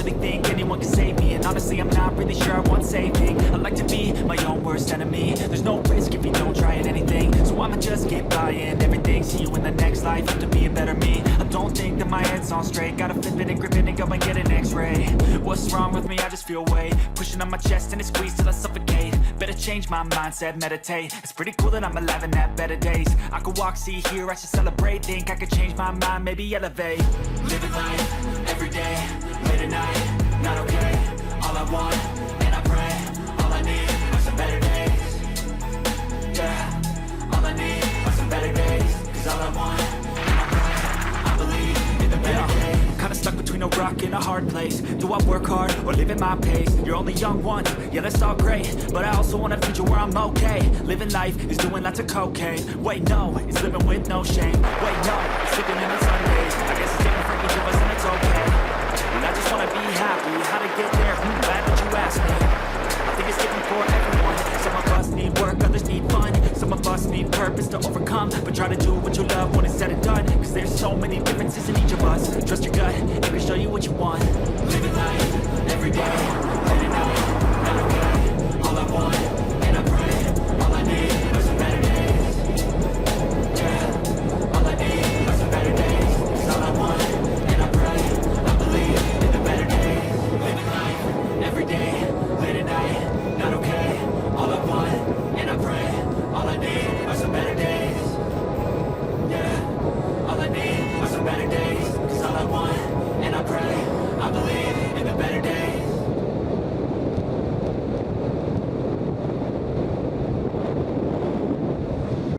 really think anyone can save me, and honestly I'm not really sure I want saving. I like to be my own worst enemy. There's no risk if you don't try at anything, so I'ma just keep buying everything. See you in the next life, have to be a better me. I don't think that my head's on straight, gotta flip it and grip it and go and get an x-ray. What's wrong with me? I just feel weight pushing on my chest and it squeezes till I suffocate. Better change my mindset, meditate. It's pretty cool that I'm alive and have better days. I could walk, see, hear, I should celebrate. Think I could change my mind, maybe elevate. Living life, every day, late at night, not okay. All I want, and I pray, all I need are some better days. Yeah, all I need are some better days. Cause all I want, and I pray, I believe in the better days. Kinda stuck between a rock and a hard place. Do I work hard or live at my pace? You're only young once, yeah that's all great, but I also want a future where I'm okay. Living life is doing lots of cocaine. Wait no, it's living with no shame. Wait no, it's sleeping in the Sundays. I guess it's different for each of us and it's okay. And I just wanna be happy. How to get there? Glad that you asked me. I think it's different for everyone. Some of us need work, others need fun. Some of us need purpose to overcome, but try to do what you love when it's said and done. Cause there's so many differences in each of us. Trust your gut, it can show you what you want. Living life, every day,